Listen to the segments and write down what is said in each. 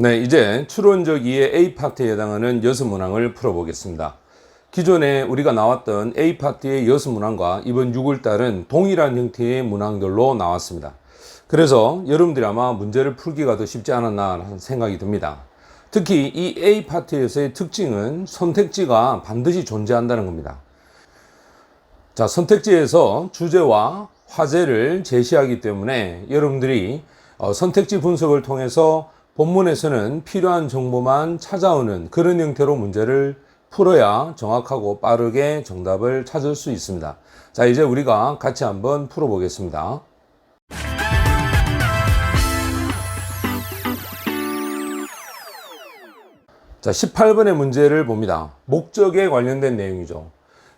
네, 이제 추론적 이해 A파트에 해당하는 여섯 문항을 풀어보겠습니다. 기존에 우리가 나왔던 A파트의 여섯 문항과 이번 6월달은 동일한 형태의 문항들로 나왔습니다. 그래서 여러분들이 아마 문제를 풀기가 더 쉽지 않았나 하는 생각이 듭니다. 특히 이 A파트에서의 특징은 선택지가 반드시 존재한다는 겁니다. 자, 선택지에서 주제와 화제를 제시하기 때문에 여러분들이 선택지 분석을 통해서 본문에서는 필요한 정보만 찾아오는 그런 형태로 문제를 풀어야 정확하고 빠르게 정답을 찾을 수 있습니다. 자, 이제 우리가 같이 한번 풀어보겠습니다. 자, 18번의 문제를 봅니다. 목적에 관련된 내용이죠.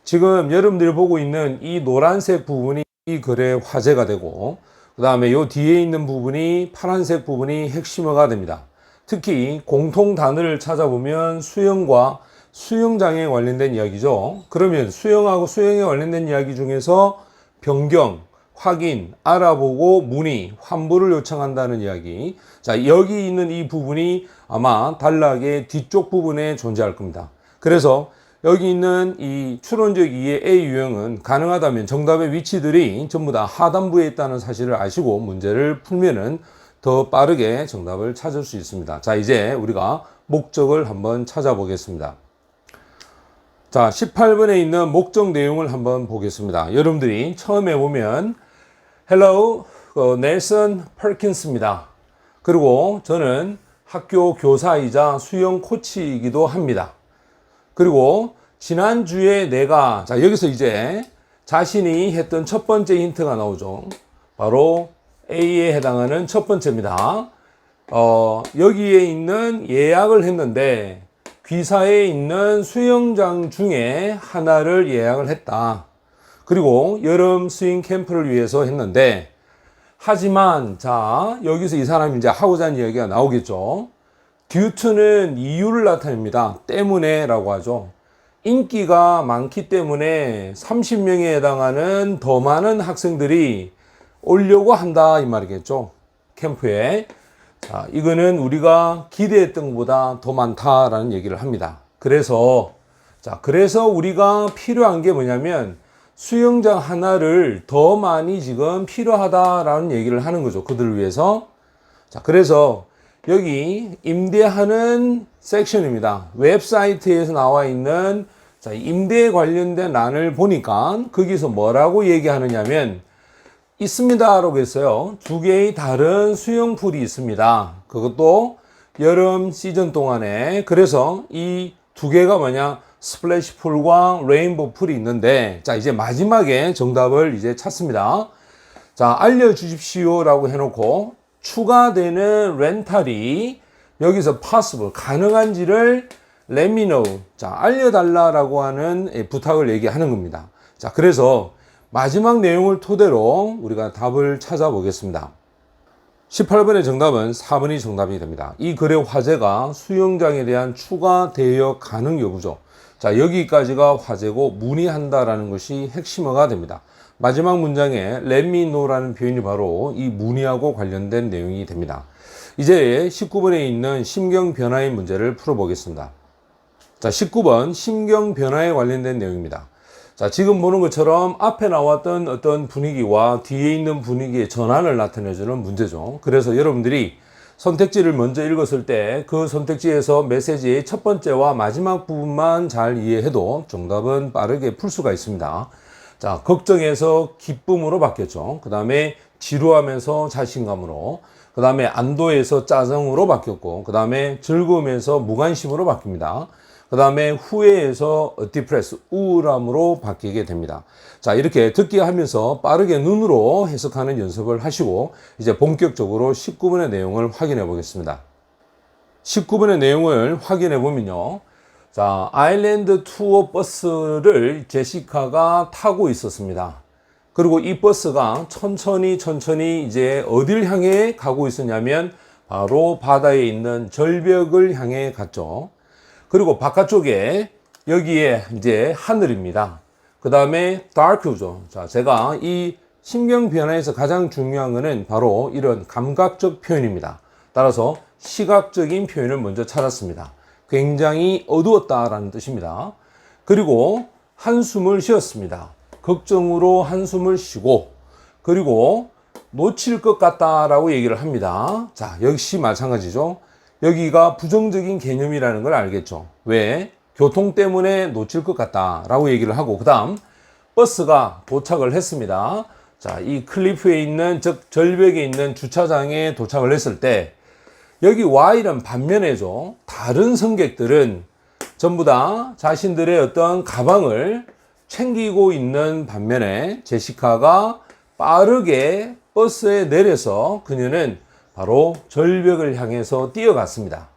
지금 여러분들이 보고 있는 이 노란색 부분이 이 글의 화제가 되고, 그 다음에 요 뒤에 있는 부분이 파란색 부분이 핵심어가 됩니다. 특히 공통 단어를 찾아보면 수영과 수영장에 관련된 이야기죠. 그러면 수영하고 수영에 관련된 이야기 중에서 변경, 확인, 알아보고 문의, 환불을 요청한다는 이야기. 자, 여기 있는 이 부분이 아마 단락의 뒤쪽 부분에 존재할 겁니다. 그래서 여기 있는 이 추론적 이해 A 유형은 가능하다면 정답의 위치들이 전부 다 하단부에 있다는 사실을 아시고 문제를 풀면은 더 빠르게 정답을 찾을 수 있습니다. 자, 이제 우리가 목적을 한번 찾아보겠습니다. 자, 18번에 있는 목적 내용을 한번 보겠습니다. 여러분들이 처음에 보면 Hello, 넬슨 퍼킨스입니다. 그리고 저는 학교 교사이자 수영 코치이기도 합니다. 그리고 지난주에 내가, 자, 여기서 이제 자신이 했던 첫 번째 힌트가 나오죠. 바로 A에 해당하는 첫 번째입니다. 여기에 있는 예약을 했는데 귀사에 있는 수영장 중에 하나를 예약을 했다. 그리고 여름 스윙 캠프를 위해서 했는데, 하지만 자, 여기서 이 사람이 이제 하고자 하는 이야기가 나오겠죠. due to는 이유를 나타냅니다. 때문에 라고 하죠. 인기가 많기 때문에 30명에 해당하는 더 많은 학생들이 오려고 한다 이 말이겠죠. 캠프에. 자, 이거는 우리가 기대했던 것보다 더 많다라는 얘기를 합니다. 그래서 우리가 필요한 게 뭐냐면 수영장 하나를 더 많이 지금 필요하다라는 얘기를 하는 거죠. 그들을 위해서. 자, 그래서 여기 임대하는 섹션입니다. 웹사이트에서 나와 있는 자, 임대에 관련된 란을 보니까 거기서 뭐라고 얘기하느냐면 있습니다라고 했어요. 두 개의 다른 수영풀이 있습니다. 그것도 여름 시즌 동안에. 그래서 이 두 개가 뭐냐? 스플래시 풀과 레인보우 풀이 있는데, 자, 이제 마지막에 정답을 이제 찾습니다. 자, 알려주십시오라고 해놓고 추가되는 렌탈이 여기서 possible, 가능한지를 let me know, 자, 알려달라라고 하는 부탁을 얘기하는 겁니다. 자, 그래서 마지막 내용을 토대로 우리가 답을 찾아보겠습니다. 18번의 정답은 4번이 정답이 됩니다. 이 글의 화제가 수영장에 대한 추가 대여 가능 여부죠. 자, 여기까지가 화제고 문의한다라는 것이 핵심어가 됩니다. 마지막 문장에 let me know라는 표현이 바로 이 문의하고 관련된 내용이 됩니다. 이제 19번에 있는 심경 변화의 문제를 풀어보겠습니다. 자, 19번 심경 변화에 관련된 내용입니다. 자, 지금 보는 것처럼 앞에 나왔던 어떤 분위기와 뒤에 있는 분위기의 전환을 나타내주는 문제죠. 그래서 여러분들이 선택지를 먼저 읽었을 때 그 선택지에서 메시지의 첫 번째와 마지막 부분만 잘 이해해도 정답은 빠르게 풀 수가 있습니다. 자, 걱정에서 기쁨으로 바뀌었죠. 그 다음에 지루하면서 자신감으로, 그 다음에 안도에서 짜증으로 바뀌었고, 그 다음에 즐거움에서 무관심으로 바뀝니다. 그 다음에 후회에서 디프레스, 우울함으로 바뀌게 됩니다. 자, 이렇게 듣기 하면서 빠르게 눈으로 해석하는 연습을 하시고 이제 본격적으로 19번의 내용을 확인해 보겠습니다. 19번의 내용을 확인해 보면요. 자, 아일랜드 투어 버스를 제시카가 타고 있었습니다. 그리고 이 버스가 천천히 이제 어딜 향해 가고 있었냐면 바로 바다에 있는 절벽을 향해 갔죠. 그리고 바깥쪽에 여기에 이제 하늘입니다. 그 다음에 dark죠. 자, 제가 이 신경 변화에서 가장 중요한 것은 바로 이런 감각적 표현입니다. 따라서 시각적인 표현을 먼저 찾았습니다. 굉장히 어두웠다라는 뜻입니다. 그리고 한숨을 쉬었습니다. 걱정으로 한숨을 쉬고, 그리고 놓칠 것 같다라고 얘기를 합니다. 자, 역시 마찬가지죠. 여기가 부정적인 개념이라는 걸 알겠죠. 왜? 교통 때문에 놓칠 것 같다라고 얘기를 하고, 그 다음 버스가 도착을 했습니다. 자, 이 클리프에 있는, 즉 절벽에 있는 주차장에 도착을 했을 때 여기 Y는 반면에죠. 다른 승객들은 전부 다 자신들의 어떤 가방을 챙기고 있는 반면에 제시카가 빠르게 버스에 내려서 그녀는 바로 절벽을 향해서 뛰어갔습니다.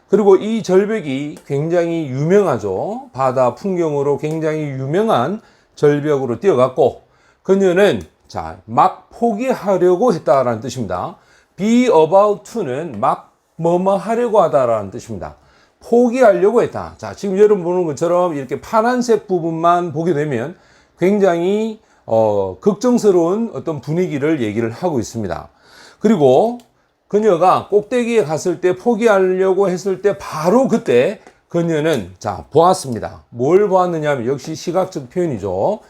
그리고 이 절벽이 굉장히 유명하죠. 바다 풍경으로 굉장히 유명한 절벽으로 뛰어갔고, 그녀는 자, 막 포기하려고 했다라는 뜻입니다. be about to는 막 뭐뭐 하려고 하다라는 뜻입니다. 포기하려고 했다. 자, 지금 여러분 보는 것처럼 이렇게 파란색 부분만 보게 되면 굉장히 걱정스러운 어떤 분위기를 얘기를 하고 있습니다. 그리고 그녀가 꼭대기에 갔을 때 포기하려고 했을 때 바로 그때 그녀는 자, 보았습니다. 뭘 보았느냐 하면 역시 시각적 표현이죠.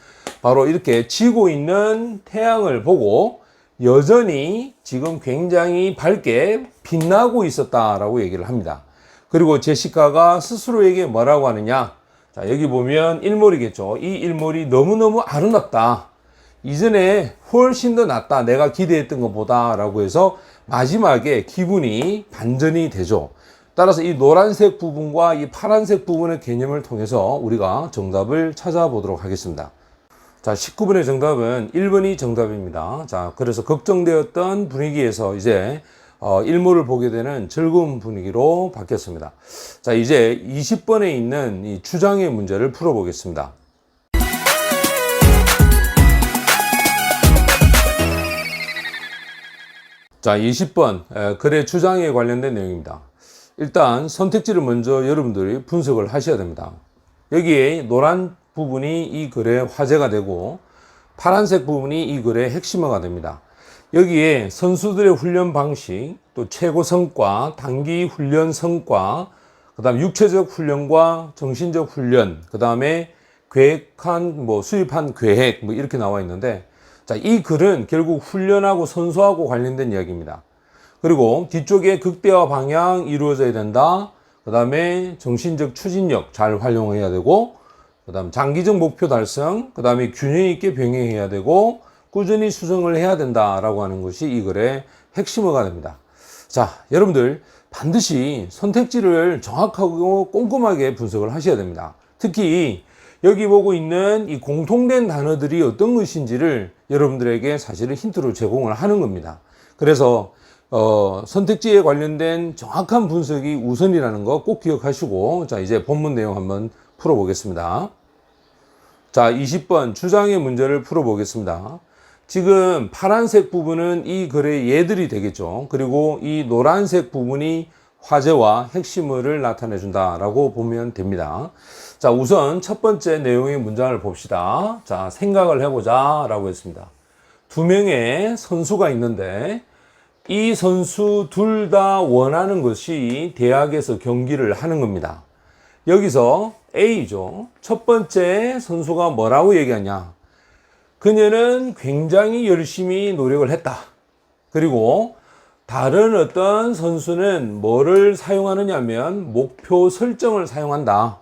바로 이렇게 지고 있는 태양을 보고 여전히 지금 굉장히 밝게 빛나고 있었다라고 얘기를 합니다. 그리고 제시카가 스스로에게 뭐라고 하느냐? 자, 여기 보면 일몰이겠죠. 이 일몰이 너무너무 아름답다. 이전에 훨씬 더 낫다. 내가 기대했던 것보다 라고 해서 마지막에 기분이 반전이 되죠. 따라서 이 노란색 부분과 이 파란색 부분의 개념을 통해서 우리가 정답을 찾아보도록 하겠습니다. 자, 19번의 정답은 1번이 정답입니다. 자, 그래서 걱정되었던 분위기에서 이제 일몰을 보게 되는 즐거운 분위기로 바뀌었습니다. 자, 이제 20번에 있는 이 주장의 문제를 풀어보겠습니다. 자, 20번 글의 주장에 관련된 내용입니다. 일단 선택지를 먼저 여러분들이 분석을 하셔야 됩니다. 여기에 노란 부분이 이 글의 화제가 되고 파란색 부분이 이 글의 핵심어가 됩니다. 여기에 선수들의 훈련 방식, 또 최고 성과, 단기 훈련 성과, 그 다음 육체적 훈련과 정신적 훈련, 그 다음에 계획한, 수입한 계획, 이렇게 나와 있는데, 자, 이 글은 결국 훈련하고 선수하고 관련된 이야기입니다. 그리고 뒤쪽에 극대화 방향 이루어져야 된다. 그 다음에 정신적 추진력 잘 활용해야 되고, 그 다음 장기적 목표 달성, 그 다음에 균형 있게 병행해야 되고, 꾸준히 수정을 해야 된다라고 하는 것이 이 글의 핵심어가 됩니다. 자, 여러분들 반드시 선택지를 정확하고 꼼꼼하게 분석을 하셔야 됩니다. 특히 여기 보고 있는 이 공통된 단어들이 어떤 것인지를 여러분들에게 사실은 힌트로 제공을 하는 겁니다. 그래서 선택지에 관련된 정확한 분석이 우선이라는 거 꼭 기억하시고, 자, 이제 본문 내용 한번 풀어보겠습니다. 자, 20번 주장의 문제를 풀어보겠습니다. 지금 파란색 부분은 이 글의 예들이 되겠죠. 그리고 이 노란색 부분이 화제와 핵심어를 나타내 준다라고 보면 됩니다. 자, 우선 첫 번째 내용의 문장을 봅시다. 자, 생각을 해보자 라고 했습니다. 두 명의 선수가 있는데 이 선수 둘 다 원하는 것이 대학에서 경기를 하는 겁니다. 여기서 A죠. 첫 번째 선수가 뭐라고 얘기하냐? 그녀는 굉장히 열심히 노력을 했다. 그리고 다른 어떤 선수는 뭐를 사용하느냐 하면 목표 설정을 사용한다.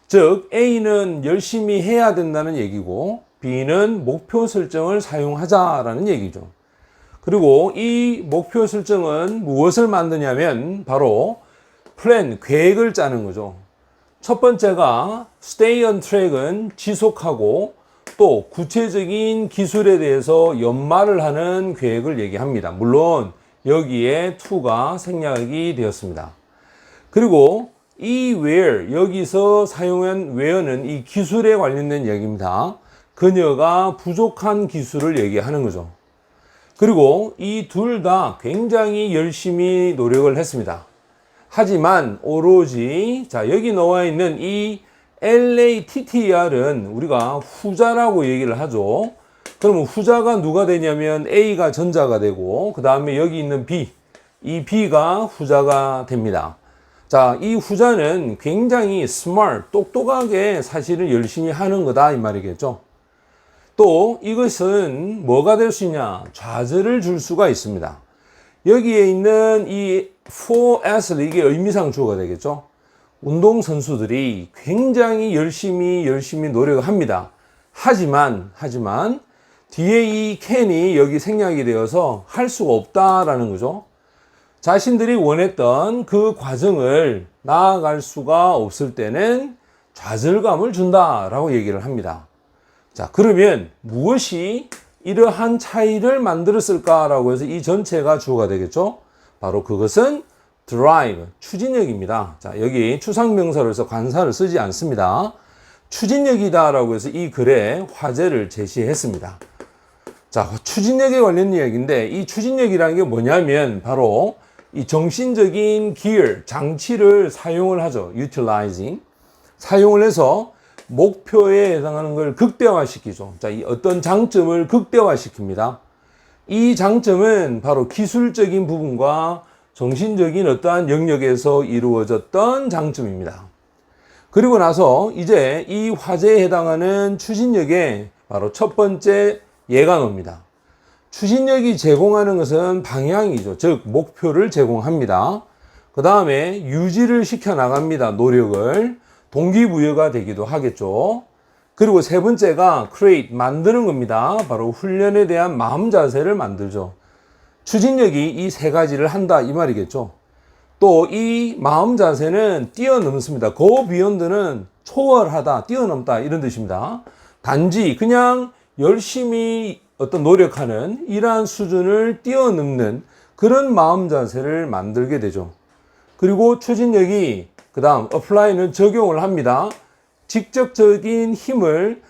즉 A는 열심히 해야 된다는 얘기고 B는 목표 설정을 사용하자라는 얘기죠. 그리고 이 목표 설정은 무엇을 만드냐면 바로 플랜, 계획을 짜는 거죠. 첫 번째가 stay on track은 지속하고 또 구체적인 기술에 대해서 연말을 하는 계획을 얘기합니다. 물론 여기에 to가 생략이 되었습니다. 그리고 이 where, 여기서 사용한 where는 이 기술에 관련된 얘기입니다. 그녀가 부족한 기술을 얘기하는 거죠. 그리고 이 둘 다 굉장히 열심히 노력을 했습니다. 하지만 오로지 자, 여기 나와 있는 이 LATTR은 우리가 후자라고 얘기를 하죠. 그러면 후자가 누가 되냐면 A가 전자가 되고 그 다음에 여기 있는 B, 이 B가 후자가 됩니다. 자, 이 후자는 굉장히 smart, 똑똑하게 사실은 열심히 하는 거다 이 말이겠죠. 또 이것은 뭐가 될 수 있냐? 좌절을 줄 수가 있습니다. 여기에 있는 이 for athlete, 이게 의미상 주어가 되겠죠. 운동선수들이 굉장히 열심히 노력을 합니다. 하지만 뒤에 이 can이 여기 생략이 되어서 할 수가 없다라는 거죠. 자신들이 원했던 그 과정을 나아갈 수가 없을 때는 좌절감을 준다라고 얘기를 합니다. 자, 그러면 무엇이 이러한 차이를 만들었을까라고 해서 이 전체가 주어가 되겠죠. 바로 그것은 drive, 추진력입니다. 자, 여기 추상명사로서 관사를 쓰지 않습니다. 추진력이다라고 해서 이 글에 화제를 제시했습니다. 자, 추진력에 관련 이야기인데 이 추진력이라는 게 뭐냐면 바로 이 정신적인 gear, 장치를 사용을 하죠. utilizing. 사용을 해서 목표에 해당하는 걸 극대화시키죠. 자, 이 어떤 장점을 극대화시킵니다. 이 장점은 바로 기술적인 부분과 정신적인 어떠한 영역에서 이루어졌던 장점입니다. 그리고 나서 이제 이 화제에 해당하는 추진력에 바로 첫 번째 예가 나옵니다. 추진력이 제공하는 것은 방향이죠. 즉 목표를 제공합니다. 그 다음에 유지를 시켜 나갑니다. 노력을. 동기부여가 되기도 하겠죠. 그리고 세 번째가 create, 만드는 겁니다. 바로 훈련에 대한 마음 자세를 만들죠. 추진력이 이 세 가지를 한다 이 말이겠죠. 또 이 마음 자세는 뛰어넘습니다. go beyond는 초월하다, 뛰어넘다 이런 뜻입니다. 단지 그냥 열심히 어떤 노력하는 이러한 수준을 뛰어넘는 그런 마음 자세를 만들게 되죠. 그리고 추진력이 그 다음 apply는 적용을 합니다. 직접적인 힘을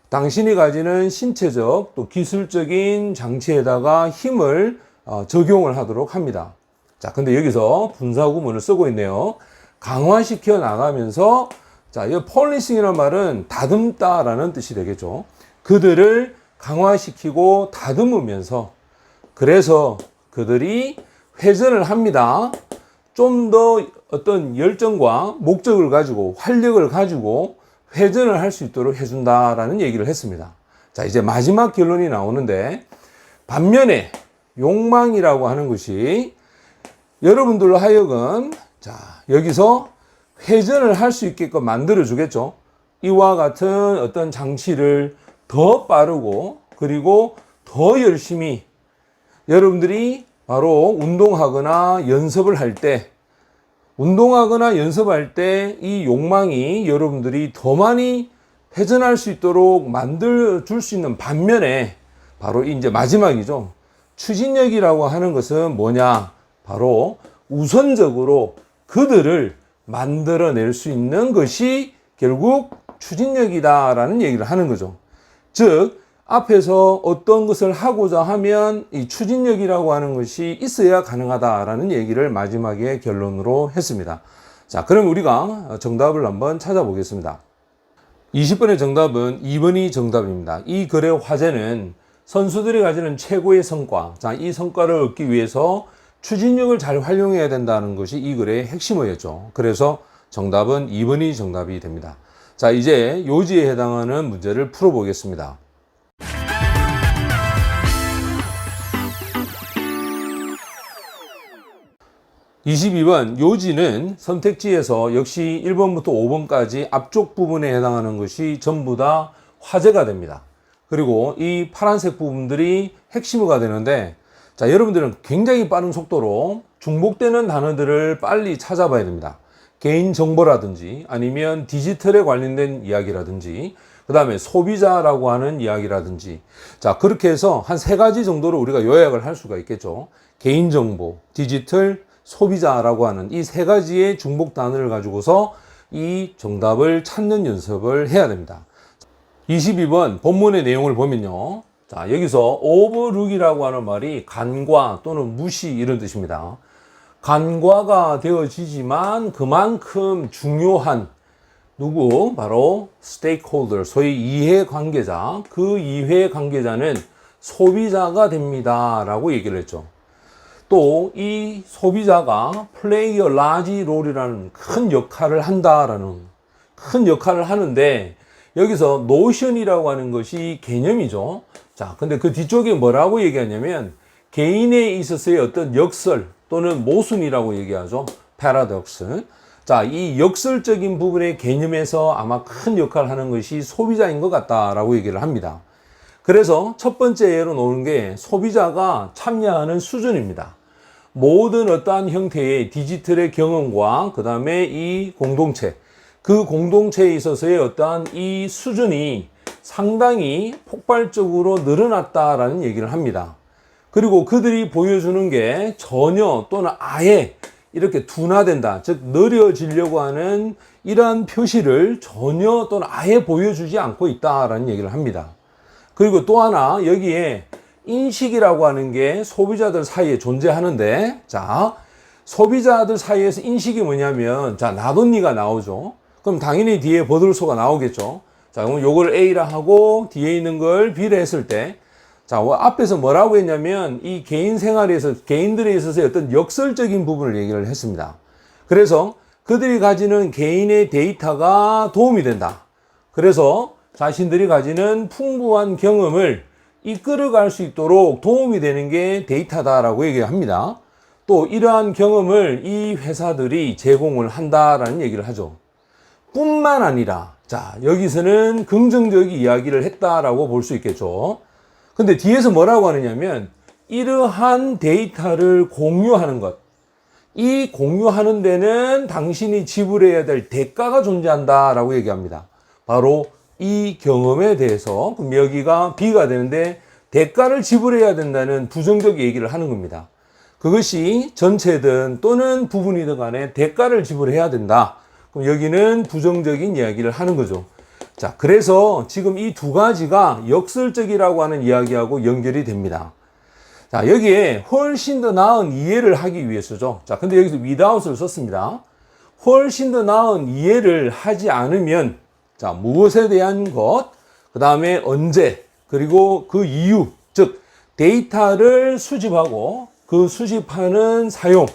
당신이 가지는 신체적 또 기술적인 장치에다가 힘을 적용을 하도록 합니다. 자, 근데 여기서 분사구문을 쓰고 있네요. 강화시켜 나가면서, 자, 이 policing이라는 말은 다듬다라는 뜻이 되겠죠. 그들을 강화시키고 다듬으면서, 그래서 그들이 회전을 합니다. 좀 더 어떤 열정과 목적을 가지고 활력을 가지고 회전을 할 수 있도록 해준다라는 얘기를 했습니다. 자, 이제 마지막 결론이 나오는데, 반면에 욕망이라고 하는 것이 여러분들로 하여금, 자, 여기서 회전을 할 수 있게끔 만들어 주겠죠. 이와 같은 어떤 장치를 더 빠르고 그리고 더 열심히 여러분들이 바로 운동하거나 연습을 할 때 이 욕망이 여러분들이 더 많이 회전할 수 있도록 만들어 줄 수 있는 반면에 바로 이제 마지막이죠. 추진력이라고 하는 것은 뭐냐? 바로 우선적으로 그들을 만들어낼 수 있는 것이 결국 추진력이다라는 얘기를 하는 거죠. 즉, 앞에서 어떤 것을 하고자 하면 이 추진력이라고 하는 것이 있어야 가능하다라는 얘기를 마지막에 결론으로 했습니다. 자, 그럼 우리가 정답을 한번 찾아보겠습니다. 20번의 정답은 2번이 정답입니다. 이 글의 화제는 선수들이 가지는 최고의 성과, 자, 이 성과를 얻기 위해서 추진력을 잘 활용해야 된다는 것이 이 글의 핵심어였죠. 그래서 정답은 2번이 정답이 됩니다. 자, 이제 요지에 해당하는 문제를 풀어보겠습니다. 22번 요지는 선택지에서 역시 1번부터 5번까지 앞쪽 부분에 해당하는 것이 전부 다 화제가 됩니다. 그리고 이 파란색 부분들이 핵심어가 되는데, 자, 여러분들은 굉장히 빠른 속도로 중복되는 단어들을 빨리 찾아봐야 됩니다. 개인정보라든지 아니면 디지털에 관련된 이야기라든지 그 다음에 소비자라고 하는 이야기라든지, 자, 그렇게 해서 한 세 가지 정도로 우리가 요약을 할 수가 있겠죠. 개인정보, 디지털, 소비자라고 하는 이 세 가지의 중복 단어를 가지고서 이 정답을 찾는 연습을 해야 됩니다. 22번 본문의 내용을 보면요. 자, 여기서 overlook이라고 하는 말이 간과 또는 무시 이런 뜻입니다. 간과가 되어지지만 그만큼 중요한 누구? 바로 stakeholder, 소위 이해관계자. 그 이해관계자는 소비자가 됩니다. 라고 얘기를 했죠. 또 이 소비자가 play a large role이라는 큰 역할을 한다라는 큰 역할을 하는데 여기서 notion이라고 하는 것이 개념이죠. 자, 근데 그 뒤쪽에 뭐라고 얘기하냐면 개인에 있어서의 어떤 역설 또는 모순이라고 얘기하죠. paradox. 자, 이 역설적인 부분의 개념에서 아마 큰 역할을 하는 것이 소비자인 것 같다라고 얘기를 합니다. 그래서 첫 번째 예로 놓는 게 소비자가 참여하는 수준입니다. 모든 어떠한 형태의 디지털의 경험과 그 다음에 이 공동체, 그 공동체에 있어서의 어떠한 이 수준이 상당히 폭발적으로 늘어났다라는 얘기를 합니다. 그리고 그들이 보여주는 게 전혀 또는 아예 이렇게 둔화된다, 즉 느려지려고 하는 이러한 표시를 전혀 또는 아예 보여주지 않고 있다라는 얘기를 합니다. 그리고 또 하나 여기에 인식이라고 하는 게 소비자들 사이에 존재하는데, 자, 소비자들 사이에서 인식이 뭐냐면, 자, 나도 니가 나오죠. 그럼 당연히 뒤에 버들소가 나오겠죠. 자, 그럼 요걸 A라 하고 뒤에 있는 걸 B라 했을 때, 자, 앞에서 뭐라고 했냐면 이 개인 생활에서 개인들에 있어서 어떤 역설적인 부분을 얘기를 했습니다. 그래서 그들이 가지는 개인의 데이터가 도움이 된다. 그래서 자신들이 가지는 풍부한 경험을 이끌어갈 수 있도록 도움이 되는 게 데이터다라고 얘기합니다. 또 이러한 경험을 이 회사들이 제공을 한다라는 얘기를 하죠. 뿐만 아니라, 자, 여기서는 긍정적인 이야기를 했다라고 볼 수 있겠죠. 근데 뒤에서 뭐라고 하느냐면 이러한 데이터를 공유하는 것, 이 공유하는 데는 당신이 지불해야 될 대가가 존재한다라고 얘기합니다. 바로 이 경험에 대해서, 그럼 여기가 B가 되는데 대가를 지불해야 된다는 부정적 얘기를 하는 겁니다. 그것이 전체든 또는 부분이든 간에 대가를 지불해야 된다. 그럼 여기는 부정적인 이야기를 하는 거죠. 자, 그래서 지금 이 두 가지가 역설적이라고 하는 이야기하고 연결이 됩니다. 자, 여기에 훨씬 더 나은 이해를 하기 위해서죠. 자, 근데 여기서 without을 썼습니다. 훨씬 더 나은 이해를 하지 않으면, 자, 무엇에 대한 것, 그 다음에 언제, 그리고 그 이유, 즉 데이터를 수집하고 그 수집하는 사용,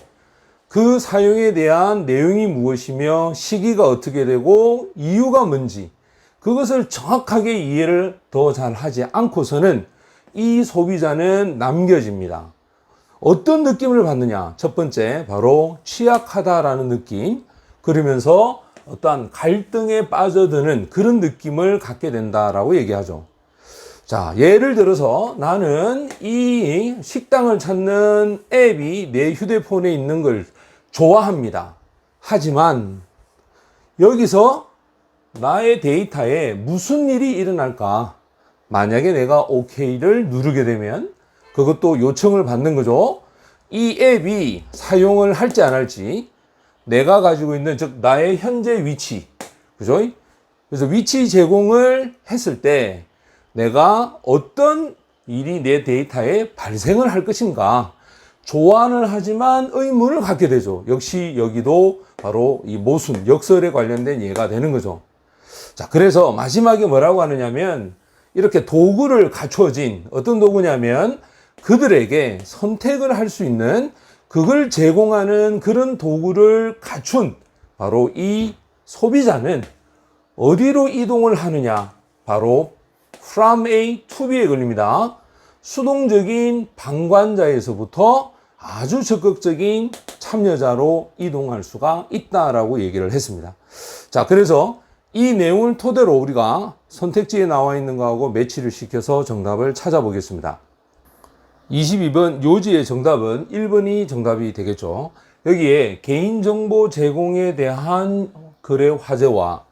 그 사용에 대한 내용이 무엇이며 시기가 어떻게 되고 이유가 뭔지 그것을 정확하게 이해를 더 잘 하지 않고서는 이 소비자는 남겨집니다. 어떤 느낌을 받느냐? 첫 번째, 바로 취약하다라는 느낌, 그러면서 어떠한 갈등에 빠져드는 그런 느낌을 갖게 된다라고 얘기하죠. 자, 예를 들어서 나는 이 식당을 찾는 앱이 내 휴대폰에 있는 걸 좋아합니다. 하지만 여기서 나의 데이터에 무슨 일이 일어날까? 만약에 내가 OK를 누르게 되면 그것도 요청을 받는 거죠. 이 앱이 사용을 할지 안 할지, 내가 가지고 있는, 즉 나의 현재 위치, 그죠? 그래서 위치 제공을 했을 때 내가 어떤 일이 내 데이터에 발생을 할 것인가, 조안을 하지만 의문을 갖게 되죠. 역시 여기도 바로 이 모순, 역설에 관련된 예가 되는 거죠. 자, 그래서 마지막에 뭐라고 하느냐면 이렇게 도구를 갖춰진, 어떤 도구냐면 그들에게 선택을 할 수 있는, 그걸 제공하는 그런 도구를 갖춘 바로 이 소비자는 어디로 이동을 하느냐? 바로 from A to B에 걸립니다. 수동적인 방관자에서부터 아주 적극적인 참여자로 이동할 수가 있다라고 얘기를 했습니다. 자, 그래서 이 내용을 토대로 우리가 선택지에 나와 있는 거하고 매치를 시켜서 정답을 찾아보겠습니다. 22번 요지의 정답은 1번이 정답이 되겠죠. 여기에 개인정보 제공에 대한 거래 화제와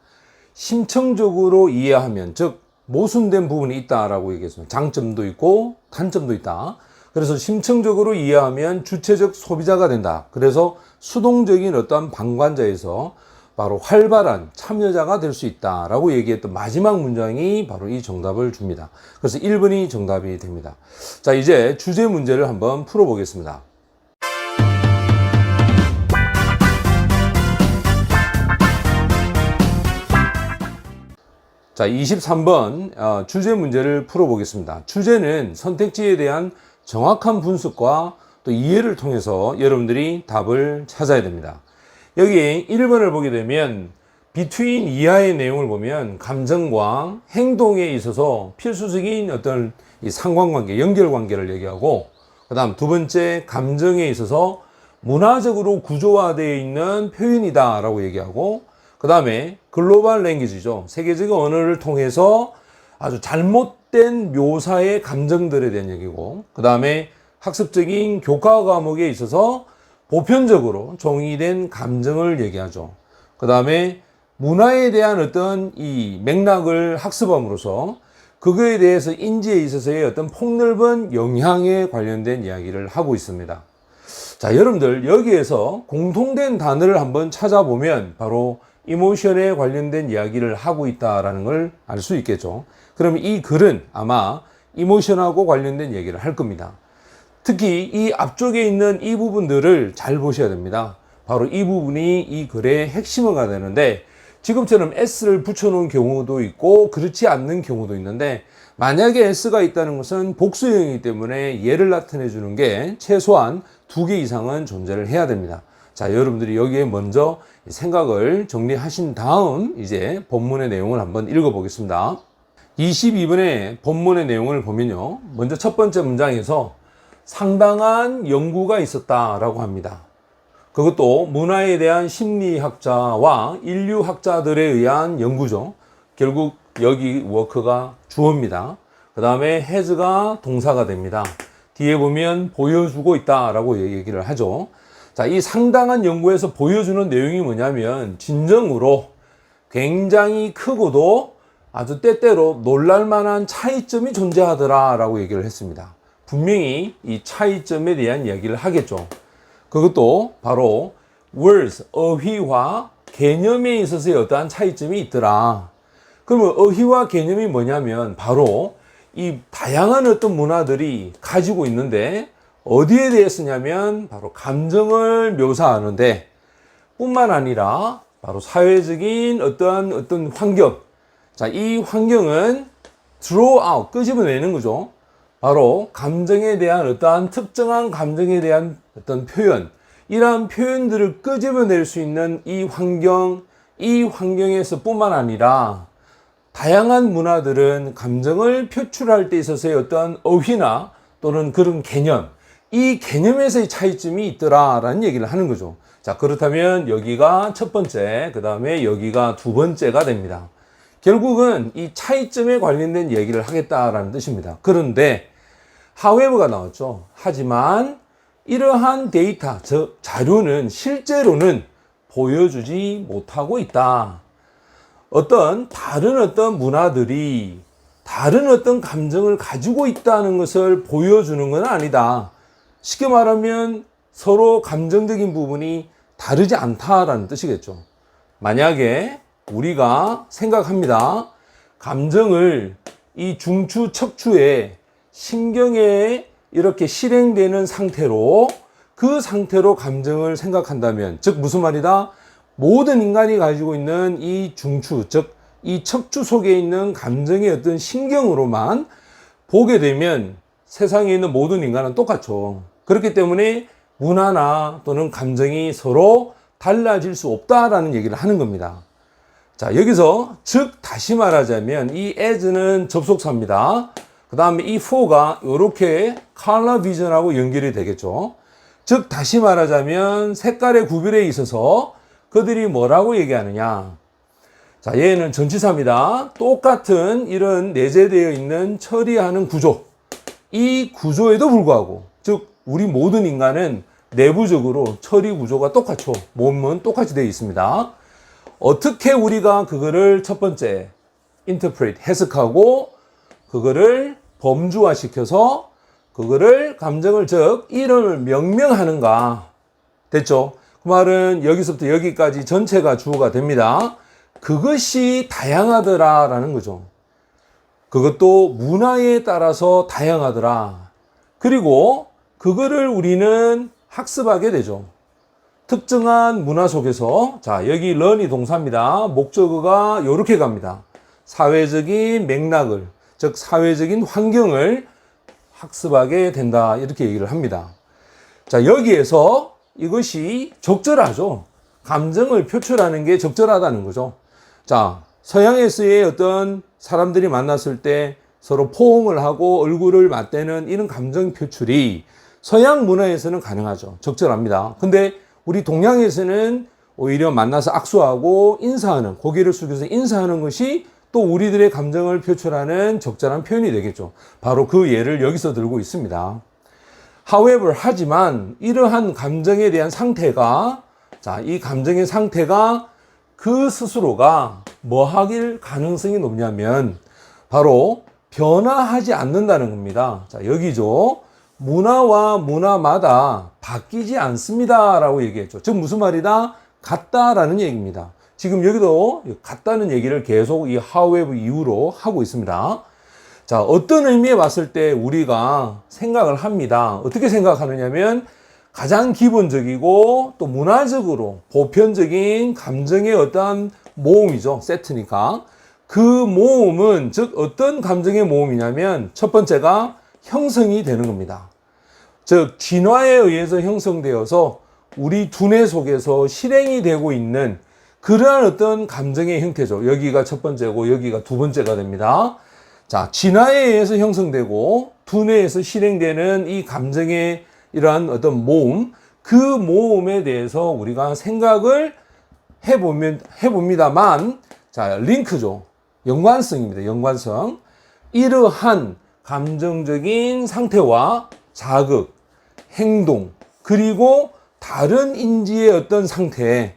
심층적으로 이해하면, 즉 모순된 부분이 있다라고 얘기했습니다. 장점도 있고 단점도 있다. 그래서 심층적으로 이해하면 주체적 소비자가 된다. 그래서 수동적인 어떤 방관자에서 바로 활발한 참여자가 될 수 있다라고 얘기했던 마지막 문장이 바로 이 정답을 줍니다. 그래서 1번이 정답이 됩니다. 자, 이제 주제 문제를 한번 풀어보겠습니다. 자, 23번 주제 문제를 풀어보겠습니다. 주제는 선택지에 대한 정확한 분석과 또 이해를 통해서 여러분들이 답을 찾아야 됩니다. 여기 1번을 보게 되면 between 이하의 내용을 보면 감정과 행동에 있어서 필수적인 어떤 이 상관관계, 연결관계를 얘기하고, 그 다음 두 번째 감정에 있어서 문화적으로 구조화되어 있는 표현이다 라고 얘기하고, 그 다음에 글로벌 랭귀지죠. 세계적인 언어를 통해서 아주 잘못된 묘사의 감정들에 대한 얘기고, 그 다음에 학습적인 교과 과목에 있어서 보편적으로 정의된 감정을 얘기하죠. 그 다음에 문화에 대한 어떤 이 맥락을 학습함으로써 그거에 대해서 인지에 있어서의 어떤 폭넓은 영향에 관련된 이야기를 하고 있습니다. 자, 여러분들 여기에서 공통된 단어를 한번 찾아보면 바로 이모션에 관련된 이야기를 하고 있다라는 걸 알 수 있겠죠. 그럼 이 글은 아마 이모션하고 관련된 얘기를 할 겁니다. 특히 이 앞쪽에 있는 이 부분들을 잘 보셔야 됩니다. 바로 이 부분이 이 글의 핵심어가 되는데, 지금처럼 S를 붙여놓은 경우도 있고 그렇지 않는 경우도 있는데, 만약에 S가 있다는 것은 복수형이기 때문에 얘를 나타내 주는 게 최소한 2개 이상은 존재를 해야 됩니다. 자, 여러분들이 여기에 먼저 생각을 정리하신 다음 이제 본문의 내용을 한번 읽어보겠습니다. 22번의 본문의 내용을 보면요, 먼저 첫 번째 문장에서 상당한 연구가 있었다라고 합니다. 그것도 문화에 대한 심리학자와 인류학자들에 의한 연구죠. 결국 여기 워크가 주어입니다. 그 다음에 has가 동사가 됩니다. 뒤에 보면 보여주고 있다라고 얘기를 하죠. 자, 이 상당한 연구에서 보여주는 내용이 뭐냐면 진정으로 굉장히 크고도 아주 때때로 놀랄만한 차이점이 존재하더라라고 얘기를 했습니다. 분명히 이 차이점에 대한 이야기를 하겠죠. 그것도 바로 words, 어휘와 개념에 있어서의 어떠한 차이점이 있더라. 그러면 어휘와 개념이 뭐냐면 바로 이 다양한 어떤 문화들이 가지고 있는데 어디에 대해서냐면 바로 감정을 묘사하는데 뿐만 아니라 바로 사회적인 어떤 환경. 자, 이 환경은 draw out, 끄집어내는 거죠. 바로 감정에 대한 어떠한 특정한 감정에 대한 어떤 표현, 이러한 표현들을 끄집어낼 수 있는 이 환경에서 뿐만 아니라 다양한 문화들은 감정을 표출할 때 있어서의 어떤 어휘나 또는 그런 개념, 이 개념에서의 차이점이 있더라라는 얘기를 하는 거죠. 자, 그렇다면 여기가 첫 번째, 그 다음에 여기가 두 번째가 됩니다. 결국은 이 차이점에 관련된 얘기를 하겠다라는 뜻입니다. 그런데 however가 나왔죠. 하지만 이러한 데이터, 즉 자료는 실제로는 보여주지 못하고 있다. 다른 어떤 문화들이 다른 어떤 감정을 가지고 있다는 것을 보여주는 건 아니다. 쉽게 말하면 서로 감정적인 부분이 다르지 않다라는 뜻이겠죠. 만약에 우리가 생각합니다. 감정을 이 중추, 척추에 신경에 이렇게 실행되는 상태로 그 상태로 감정을 생각한다면, 즉 무슨 말이다? 모든 인간이 가지고 있는 이 중추, 즉 이 척추 속에 있는 감정의 어떤 신경으로만 보게 되면 세상에 있는 모든 인간은 똑같죠. 그렇기 때문에 문화나 또는 감정이 서로 달라질 수 없다라는 얘기를 하는 겁니다. 자, 여기서 즉 다시 말하자면 이 as는 접속사입니다. 그 다음에 이 for가 이렇게 color vision하고 연결이 되겠죠. 즉 다시 말하자면 색깔의 구별에 있어서 그들이 뭐라고 얘기하느냐. 자, 얘는 전치사입니다. 똑같은 이런 내재되어 있는 처리하는 구조. 이 구조에도 불구하고, 즉 우리 모든 인간은 내부적으로 처리 구조가 똑같죠. 몸은 똑같이 되어 있습니다. 어떻게 우리가 그거를 첫 번째 interpret, 해석하고 그거를 범주화시켜서 그거를 감정을, 즉 이름을 명명하는가. 됐죠? 그 말은 여기서부터 여기까지 전체가 주어가 됩니다. 그것이 다양하더라라는 거죠. 그것도 문화에 따라서 다양하더라. 그리고 그거를 우리는 학습하게 되죠. 특정한 문화 속에서, 자, 여기 learn이 동사입니다. 목적어가 이렇게 갑니다. 사회적인 맥락을, 즉 사회적인 환경을 학습하게 된다, 이렇게 얘기를 합니다. 자, 여기에서 이것이 적절하죠. 감정을 표출하는 게 적절하다는 거죠. 자, 서양에서의 어떤 사람들이 만났을 때 서로 포옹을 하고 얼굴을 맞대는 이런 감정 표출이 서양 문화에서는 가능하죠. 적절합니다. 근데 우리 동양에서는 오히려 만나서 악수하고 인사하는, 고개를 숙여서 인사하는 것이 또 우리들의 감정을 표출하는 적절한 표현이 되겠죠. 바로 그 예를 여기서 들고 있습니다. However, 하지만 이러한 감정에 대한 상태가, 자, 이 감정의 상태가 그 스스로가 뭐 하길 가능성이 높냐면 바로 변화하지 않는다는 겁니다. 자, 여기죠. 문화와 문화마다 바뀌지 않습니다 라고 얘기했죠. 즉 무슨 말이다? 같다라는 얘기입니다. 지금 여기도 같다는 얘기를 계속 이 however 이후로 하고 있습니다. 자, 어떤 의미에 봤을 때 우리가 생각을 합니다. 어떻게 생각하느냐면 가장 기본적이고 또 문화적으로 보편적인 감정의 어떤 모음이죠. 세트니까. 그 모음은 즉 어떤 감정의 모음이냐면 첫 번째가 형성이 되는 겁니다. 즉 진화에 의해서 형성되어서 우리 두뇌 속에서 실행이 되고 있는 그러한 어떤 감정의 형태죠. 여기가 첫 번째고 여기가 두 번째가 됩니다. 자, 진화에 의해서 형성되고 두뇌에서 실행되는 이 감정의 이러한 어떤 모음, 그 모음에 대해서 우리가 생각을 해봅니다만, 자, 링크죠. 연관성입니다. 연관성. 이러한 감정적인 상태와 자극, 행동, 그리고 다른 인지의 어떤 상태,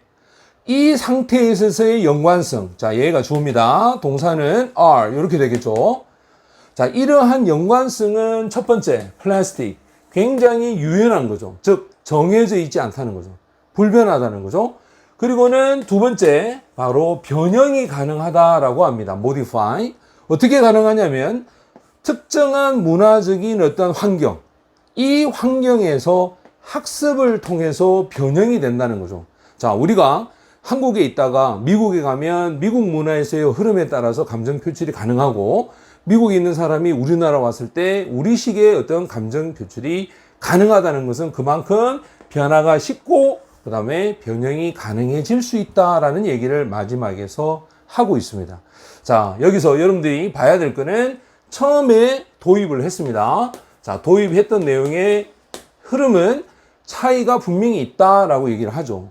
이 상태에 있어서의 연관성. 자, 얘가 주어입니다. 동사는 are. 이렇게 되겠죠. 자, 이러한 연관성은 첫 번째, 플라스틱. 굉장히 유연한 거죠. 즉, 정해져 있지 않다는 거죠. 불변하다는 거죠. 그리고는 두 번째, 바로 변형이 가능하다라고 합니다. modify. 어떻게 가능하냐면, 특정한 문화적인 어떤 환경, 이 환경에서 학습을 통해서 변형이 된다는 거죠. 자, 우리가 한국에 있다가 미국에 가면 미국 문화에서의 흐름에 따라서 감정 표출이 가능하고 미국에 있는 사람이 우리나라 왔을 때 우리식의 어떤 감정 표출이 가능하다는 것은 그만큼 변화가 쉽고 그 다음에 변형이 가능해질 수 있다라는 얘기를 마지막에서 하고 있습니다. 자, 여기서 여러분들이 봐야 될 거는 처음에 도입을 했습니다. 자, 도입했던 내용의 흐름은 차이가 분명히 있다라고 얘기를 하죠.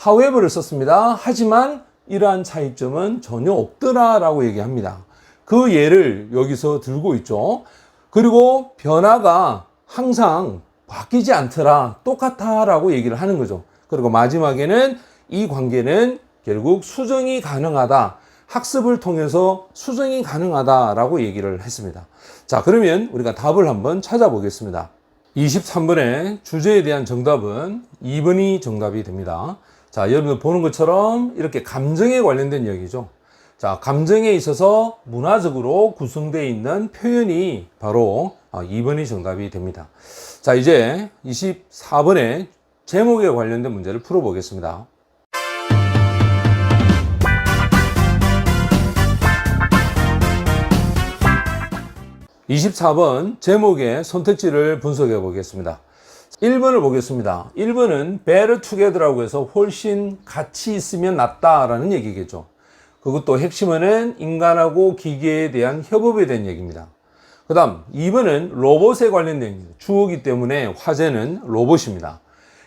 however를 썼습니다. 하지만 이러한 차이점은 전혀 없더라라고 얘기합니다. 그 예를 여기서 들고 있죠. 그리고 변화가 항상 바뀌지 않더라, 똑같아라고 얘기를 하는 거죠. 그리고 마지막에는 이 관계는 결국 수정이 가능하다, 학습을 통해서 수정이 가능하다라고 얘기를 했습니다. 자, 그러면 우리가 답을 한번 찾아보겠습니다. 23번의 주제에 대한 정답은 2번이 정답이 됩니다. 자, 여러분들 보는 것처럼 이렇게 감정에 관련된 이야기죠. 자, 감정에 있어서 문화적으로 구성되어 있는 표현이 바로 2번이 정답이 됩니다. 자, 이제 24번의 제목에 관련된 문제를 풀어보겠습니다. 24번 제목의 선택지를 분석해 보겠습니다. 1번을 보겠습니다. 1번은 better together라고 해서 훨씬 같이 있으면 낫다라는 얘기겠죠. 그것도 핵심은 인간하고 기계에 대한 협업에 대한 얘기입니다. 그 다음 2번은 로봇에 관련된 얘기입니다. 주어기 때문에 화제는 로봇입니다.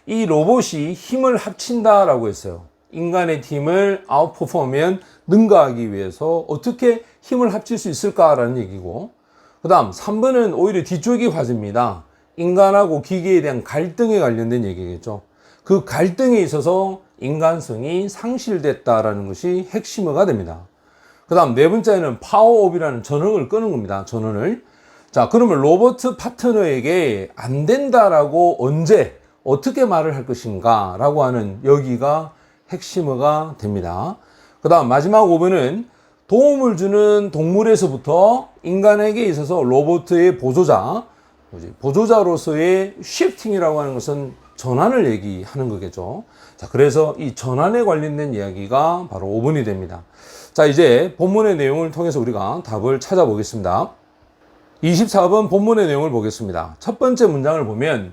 이 로봇이 힘을 합친다라고 했어요. 인간의 힘을 아웃퍼포하면 능가하기 위해서 어떻게 힘을 합칠 수 있을까라는 얘기고, 그 다음 3번은 오히려 뒤쪽이 화제입니다. 인간하고 기계에 대한 갈등에 관련된 얘기겠죠. 그 갈등에 있어서 인간성이 상실됐다라는 것이 핵심어가 됩니다. 그 다음 네 번째는 파워업이라는 전원을 끄는 겁니다. 전원을. 자, 그러면 로봇 파트너에게 안 된다라고 언제 어떻게 말을 할 것인가 라고 하는 여기가 핵심어가 됩니다. 그 다음 마지막 5번은 도움을 주는 동물에서부터 인간에게 있어서 로봇의 보조자로서의 쉬프팅이라고 하는 것은 전환을 얘기하는 거겠죠. 자, 그래서 이 전환에 관련된 이야기가 바로 5번이 됩니다. 자, 이제 본문의 내용을 통해서 우리가 답을 찾아보겠습니다. 24번 본문의 내용을 보겠습니다. 첫 번째 문장을 보면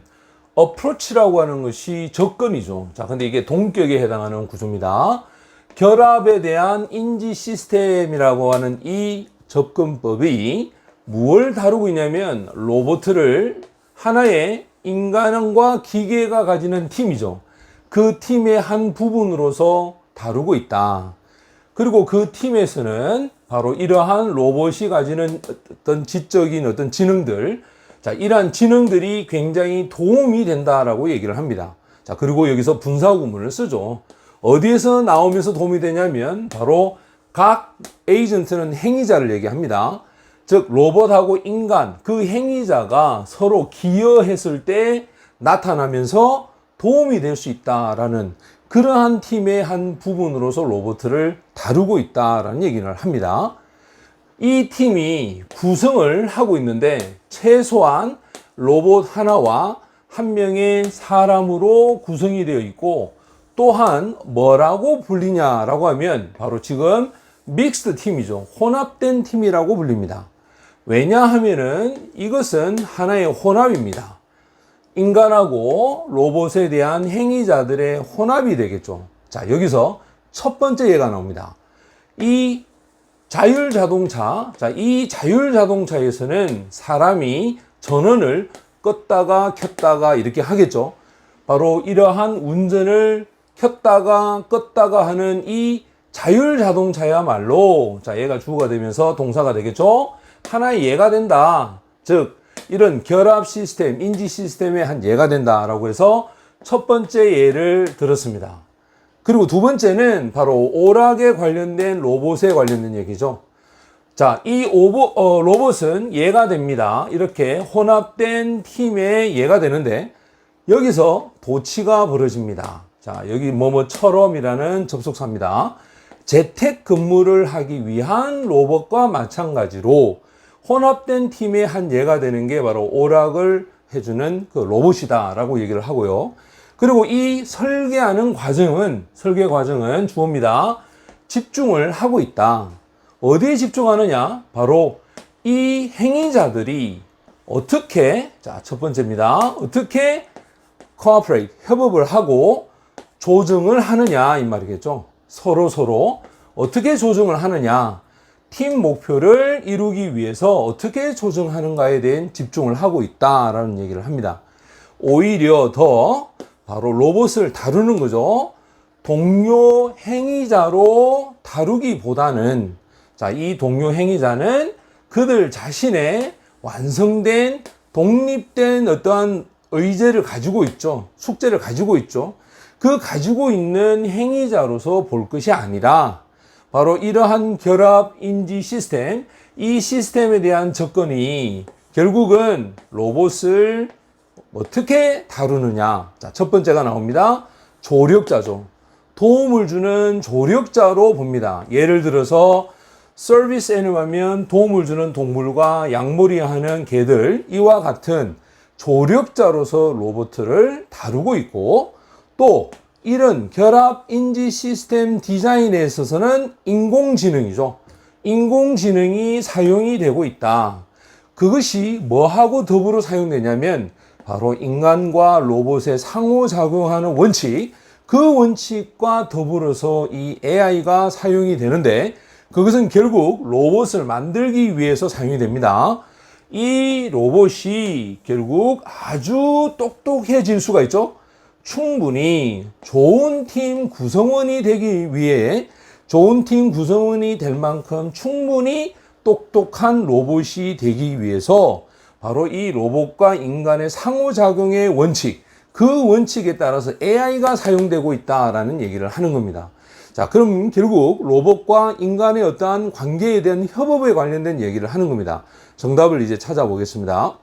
approach라고 하는 것이 접근이죠. 자, 근데 이게 동격에 해당하는 구조입니다. 결합에 대한 인지 시스템이라고 하는 이 접근법이 무엇을 다루고 있냐면 로봇을 하나의 인간과 기계가 가지는 팀이죠. 그 팀의 한 부분으로서 다루고 있다. 그리고 그 팀에서는 바로 이러한 로봇이 가지는 어떤 지적인 어떤 지능들, 자, 이러한 지능들이 굉장히 도움이 된다라고 얘기를 합니다. 자, 그리고 여기서 분사구문을 쓰죠. 어디에서 나오면서 도움이 되냐면 바로 각 에이전트는 행위자를 얘기합니다. 즉 로봇하고 인간, 그 행위자가 서로 기여했을 때 나타나면서 도움이 될 수 있다라는 그러한 팀의 한 부분으로서 로봇을 다루고 있다라는 얘기를 합니다. 이 팀이 구성을 하고 있는데 최소한 로봇 하나와 한 명의 사람으로 구성이 되어 있고, 또한 뭐라고 불리냐라고 하면 바로 지금 믹스드 팀이죠. 혼합된 팀이라고 불립니다. 왜냐하면은 이것은 하나의 혼합입니다. 인간하고 로봇에 대한 행위자들의 혼합이 되겠죠. 자, 여기서 첫 번째 예가 나옵니다. 이 자율자동차, 자, 이 자율자동차에서는 사람이 전원을 껐다가 켰다가 이렇게 하겠죠. 바로 이러한 운전을 켰다가 껐다가 하는 이 자율자동차야말로, 자, 얘가 주어가 되면서 동사가 되겠죠. 하나의 예가 된다. 즉 이런 결합 시스템, 인지 시스템의 한 예가 된다라고 해서 첫 번째 예를 들었습니다. 그리고 두 번째는 바로 오락에 관련된 로봇에 관련된 얘기죠. 자, 이 로봇은 예가 됩니다. 이렇게 혼합된 팀의 예가 되는데 여기서 도치가 벌어집니다. 자, 여기 뭐뭐처럼이라는 접속사입니다. 재택 근무를 하기 위한 로봇과 마찬가지로 혼합된 팀의 한 예가 되는 게 바로 오락을 해주는 그 로봇이다 라고 얘기를 하고요. 그리고 이 설계 과정은 주어입니다. 집중을 하고 있다. 어디에 집중하느냐? 바로 이 행위자들이 어떻게, 자, 첫 번째입니다. 어떻게 cooperate, 협업을 하고 조정을 하느냐, 이 말이겠죠. 서로 어떻게 조정을 하느냐, 팀 목표를 이루기 위해서 어떻게 조정하는가에 대한 집중을 하고 있다라는 얘기를 합니다. 오히려 더 바로 로봇을 다루는 거죠. 동료 행위자로 다루기보다는, 자, 이 동료 행위자는 그들 자신의 완성된 독립된 어떠한 의제를 가지고 있죠. 숙제를 가지고 있죠. 그 가지고 있는 행위자로서 볼 것이 아니라 바로 이러한 결합 인지 시스템, 이 시스템에 대한 접근이 결국은 로봇을 어떻게 다루느냐. 자, 첫 번째가 나옵니다. 조력자죠. 도움을 주는 조력자로 봅니다. 예를 들어서 서비스 애니멀이면 도움을 주는 동물과 양몰이하는 개들, 이와 같은 조력자로서 로봇을 다루고 있고, 또 이런 결합 인지 시스템 디자인에 있어서는 인공지능이죠. 인공지능이 사용이 되고 있다. 그것이 뭐하고 더불어 사용되냐면 바로 인간과 로봇의 상호작용하는 원칙, 그 원칙과 더불어서 이 AI가 사용이 되는데, 그것은 결국 로봇을 만들기 위해서 사용이 됩니다. 이 로봇이 결국 아주 똑똑해질 수가 있죠. 충분히 좋은 팀 구성원이 되기 위해, 좋은 팀 구성원이 될 만큼 충분히 똑똑한 로봇이 되기 위해서 바로 이 로봇과 인간의 상호작용의 원칙, 그 원칙에 따라서 AI가 사용되고 있다라는 얘기를 하는 겁니다. 자, 그럼 결국 로봇과 인간의 어떠한 관계에 대한 협업에 관련된 얘기를 하는 겁니다. 정답을 이제 찾아보겠습니다.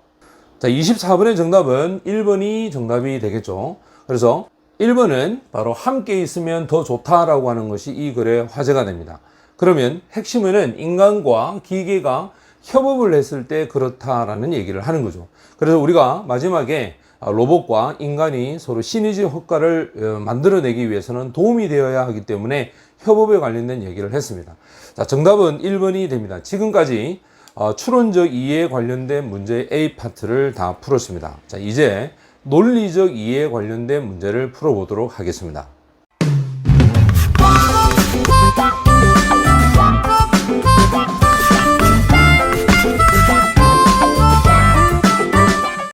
자, 24번의 정답은 1번이 정답이 되겠죠. 그래서 1번은 바로 함께 있으면 더 좋다라고 하는 것이 이 글의 화제가 됩니다. 그러면 핵심은 인간과 기계가 협업을 했을 때 그렇다라는 얘기를 하는 거죠. 그래서 우리가 마지막에 로봇과 인간이 서로 시너지 효과를 만들어내기 위해서는 도움이 되어야 하기 때문에 협업에 관련된 얘기를 했습니다. 자, 정답은 1번이 됩니다. 지금까지 추론적 이해에 관련된 문제 A 파트를 다 풀었습니다. 자, 이제 논리적 이해에 관련된 문제를 풀어보도록 하겠습니다.